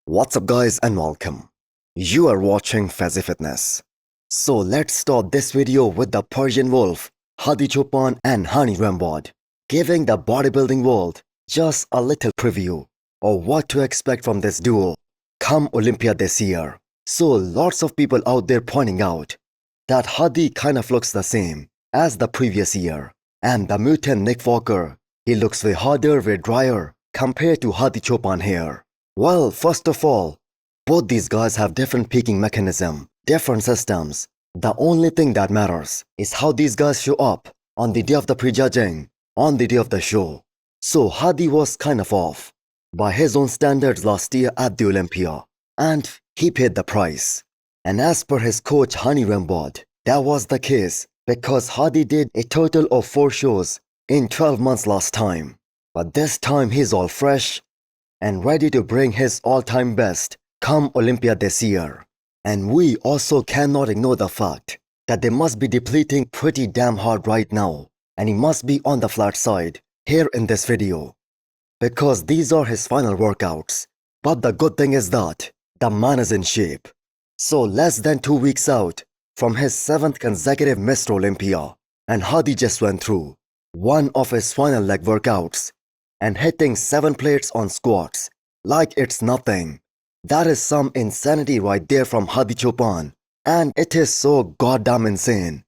What's up guys and welcome. You are watching Fazi Fitness. So let's start this video with the Persian Wolf, Hadi Choopan and Hani Rambod, giving the bodybuilding world just a little preview of what to expect from this duo come Olympia this year. So lots of people out there pointing out that Hadi kind of looks the same as the previous year, and the mutant Nick Walker, he looks way harder, way drier compared to Hadi Choopan here. Well, first of all, both these guys have different peaking mechanism, different systems. The only thing that matters is how these guys show up on the day of the prejudging, on the day of the show. So Hadi was kind of off by his own standards last year at the Olympia, and he paid the price. And as per his coach Hani Rambod, that was the case because Hadi did a total of 4 shows in 12 months last time. But this time he's all fresh and ready to bring his all-time best come Olympia this year. And we also cannot ignore the fact that they must be depleting pretty damn hard right now, and he must be on the flat side here in this video, because these are his final workouts. But the good thing is that the man is in shape. So less than 2 weeks out from his 7th consecutive Mr. Olympia, and Hadi just went through one of his final leg workouts and hitting 7 plates on squats like it's nothing. That is some insanity right there from Hadi Choopan, and it is so goddamn insane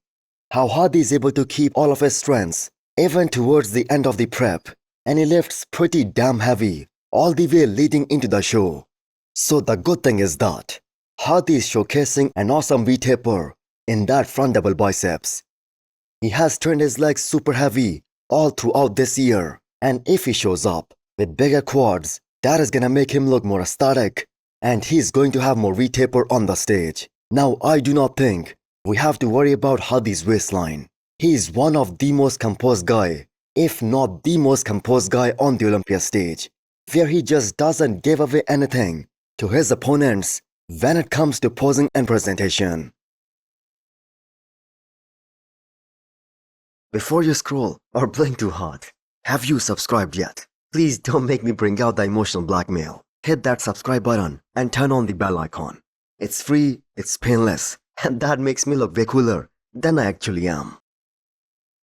how Hadi is able to keep all of his strengths even towards the end of the prep, and he lifts pretty damn heavy all the way leading into the show. So the good thing is that Hadi is showcasing an awesome V-taper in that front double biceps. He has trained his legs super heavy all throughout this year, and if he shows up with bigger quads, that is gonna make him look more aesthetic, and he's going to have more V-taper on the stage. Now I do not think we have to worry about Hadi's waistline. He is one of the most composed guy, if not the most composed guy on the Olympia stage, where he just doesn't give away anything to his opponents when it comes to posing and presentation. Before you scroll or blink too hard, have you subscribed yet? Please don't make me bring out the emotional blackmail. Hit that subscribe button and turn on the bell icon. It's free, it's painless, and that makes me look way cooler than I actually am.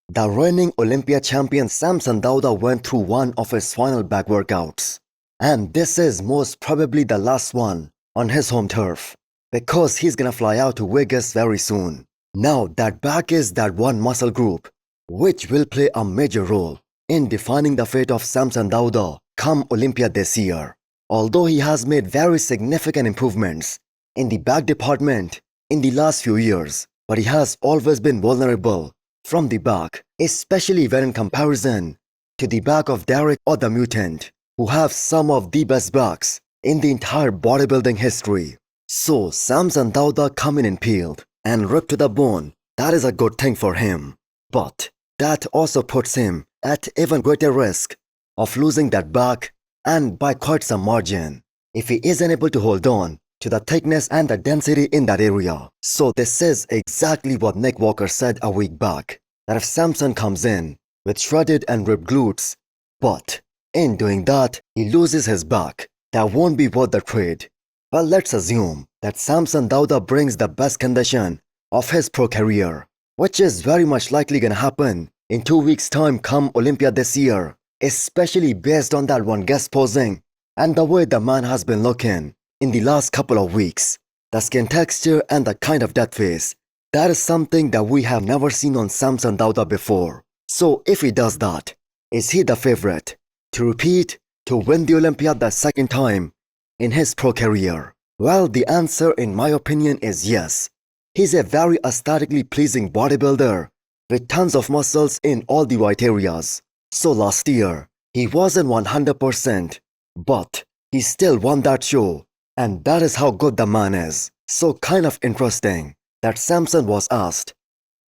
The reigning Olympia champion Samson Dauda went through one of his final back workouts. And this is most probably the last one on his home turf, because he's gonna fly out to Vegas very soon. Now that back is that one muscle group which will play a major role in defining the fate of Samson Dauda come Olympia this year. Although he has made very significant improvements in the back department in the last few years, but he has always been vulnerable from the back, especially when in comparison to the back of Derek or the Mutant, who have some of the best backs in the entire bodybuilding history. So Samson Dauda coming in peeled and ripped to the bone, that is a good thing for him. But that also puts him at even greater risk of losing that back, and by quite some margin, if he isn't able to hold on to the thickness and the density in that area. So this is exactly what Nick Walker said a week back, that if Samson comes in with shredded and ripped glutes, but in doing that he loses his back, that won't be worth the trade. Well, let's assume that Samson Dauda brings the best condition of his pro career, which is very much likely gonna happen in 2 weeks time come Olympia this year, especially based on that one guest posing and the way the man has been looking in the last couple of weeks. The skin texture and the kind of death face, that is something that we have never seen on Samson Dauda before. So if he does that, is he the favorite to repeat, to win the Olympia the second time in his pro career? Well, the answer in my opinion is yes. He's a very aesthetically pleasing bodybuilder with tons of muscles in all the right areas. So last year, he wasn't 100%, but he still won that show, and that is how good the man is. So kind of interesting that Samson was asked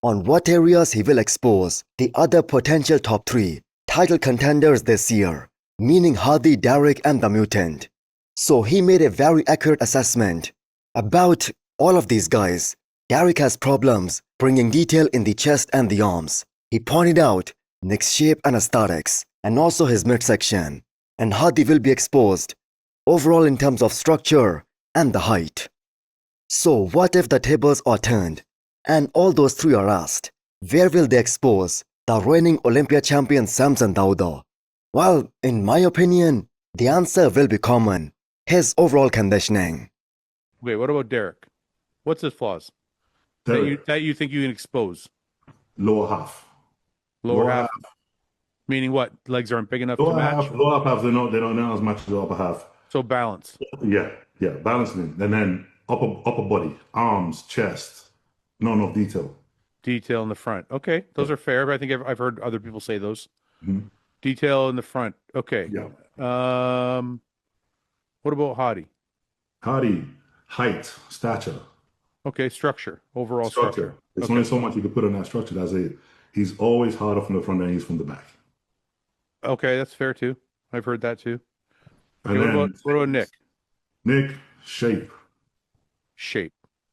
on what areas he will expose the other potential top 3 title contenders this year, meaning Hadi, Derek and the Mutant. So he made a very accurate assessment about all of these guys. Derek has problems bringing detail in the chest and the arms. He pointed out Nick's shape and aesthetics, and also his midsection. And Hadi will be exposed overall in terms of structure and the height. So what if the tables are turned and all those three are asked? Where will they expose the reigning Olympia champion Samson Dauda? Well, in my opinion, the answer will be common: his overall conditioning. Okay, what about Derek? What's his flaws Derek, that you think you can expose? lower half. Lower half, meaning what? Legs aren't big enough to match? Lower half, they're not as much as the upper half. So balance. Yeah, balancing. And then upper body, arms, chest, not enough detail. Detail in the front. Okay, those are fair, but I think I've heard other people say those. Mhm. Detail in the front. Okay. Yeah. What about Hadi? Hadi, height, stature, Okay, structure. Overall structure. There's Okay. only so much you can put on that structure. That's it. He's always harder from the front than he is from the back. Okay, that's fair too. I've heard that too. Okay, And then what about Nick? Nick, shape. Shape.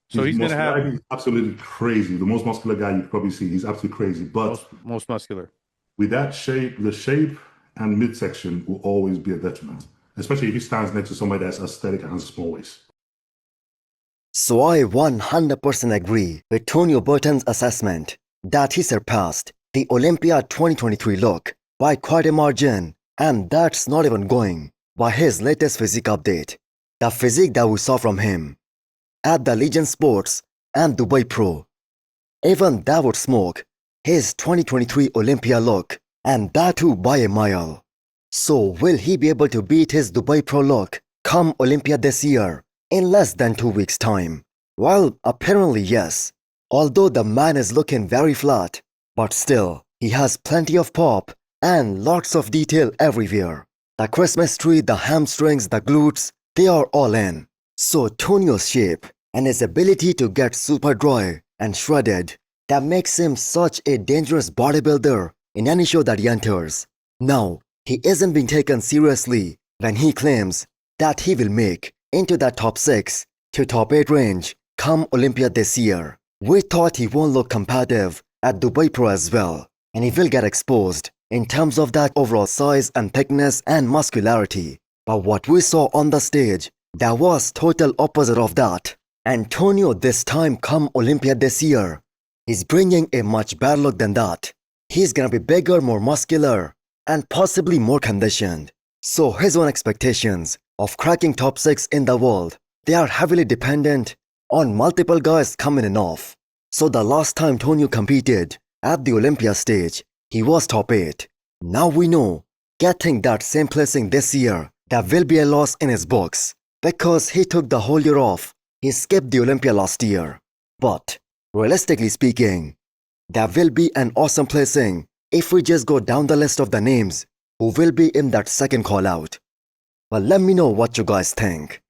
So he's going to have He's absolutely crazy. The most muscular guy you'd probably see. He's absolutely crazy. But most muscular. with that shape, the shape and midsection will always be a detriment, especially if he stands next to somebody that's aesthetic and has a small waist. So I 100% agree with Tonio Burton's assessment that he surpassed the Olympia 2023 look by quite a margin, and that's not even going by his latest physique update. The physique that we saw from him at the Legion Sports and Dubai Pro. Even that would smoke his 2023 Olympia look, and that too by a mile. So will he be able to beat his Dubai Pro look come Olympia this year in less than 2 weeks' time? Well, apparently yes. Although the man is looking very flat, but still, he has plenty of pop and lots of detail everywhere. The Christmas tree, the hamstrings, the glutes, they are all in. So Tonio's shape and his ability to get super dry and shredded, that makes him such a dangerous bodybuilder in any show that he enters. Now, he isn't being taken seriously when he claims that he will make into that top 6 to top 8 range come Olympia this year. We thought he won't look competitive at Dubai Pro as well, and he will get exposed in terms of that overall size and thickness and muscularity. But what we saw on the stage, that was total opposite of that. Tonio this time come Olympia this year, he's bringing a much better look than that. He's gonna be bigger, more muscular, and possibly more conditioned. So his own expectations of cracking top 6 in the world, they are heavily dependent on multiple guys coming in off. So the last time Tonio competed at the Olympia stage, he was top 8. Now we know, getting that same placing this year, that will be a loss in his books, because he took the whole year off. He skipped the Olympia last year. But realistically speaking, there will be an awesome placing if we just go down the list of the names who will be in that second call out. But let me know what you guys think.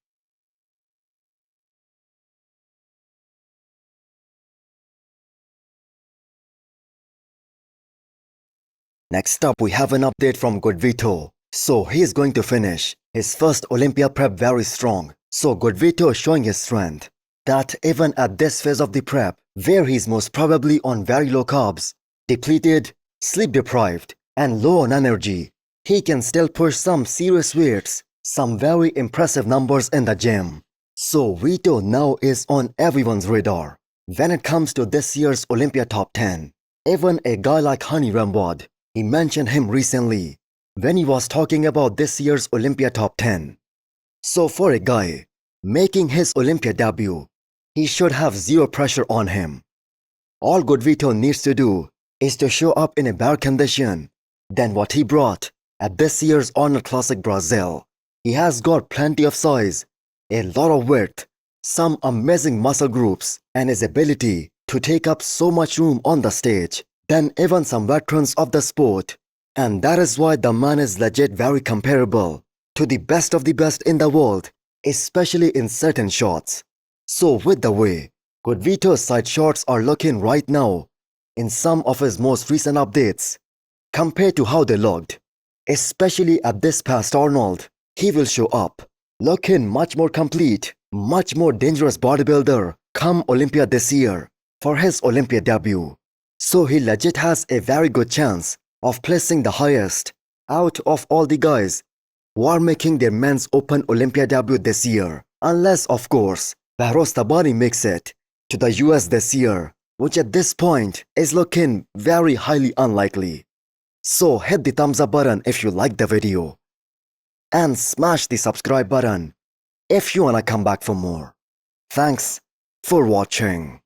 Next up, we have an update from good Vito. So he is going to finish his first Olympia prep very strong. So good Vito is showing his strength, that even at this phase of the prep, where he's most probably on very low carbs, depleted, sleep deprived, and low on energy, he can still push some serious weights, some very impressive numbers in the gym. So Vito now is on everyone's radar when it comes to this year's Olympia top 10. Even a guy like Honey Rambod, he mentioned him recently when he was talking about this year's Olympia top 10. So for a guy making his Olympia debut, he should have zero pressure on him. All good Vito needs to do is to show up in a better condition than what he brought at this year's Arnold Classic Brazil. He has got plenty of size, a lot of width, some amazing muscle groups, and his ability to take up so much room on the stage than even some veterans of the sport. And that is why the man is legit very comparable to the best of the best in the world, especially in certain shots. So with the way good Vito's side shots are looking right now in some of his most recent updates, compared to how they looked, especially at this past Arnold, he will show up looking much more complete, much more dangerous bodybuilder come Olympia this year for his Olympia debut. So he legit has a very good chance of placing the highest out of all the guys were making their men's Open Olympia debut this year, unless, of course, Behrouz Tabari makes it to the US this year, which at this point is looking very highly unlikely. So hit the thumbs up button if you liked the video, and smash the subscribe button if you wanna come back for more. Thanks for watching.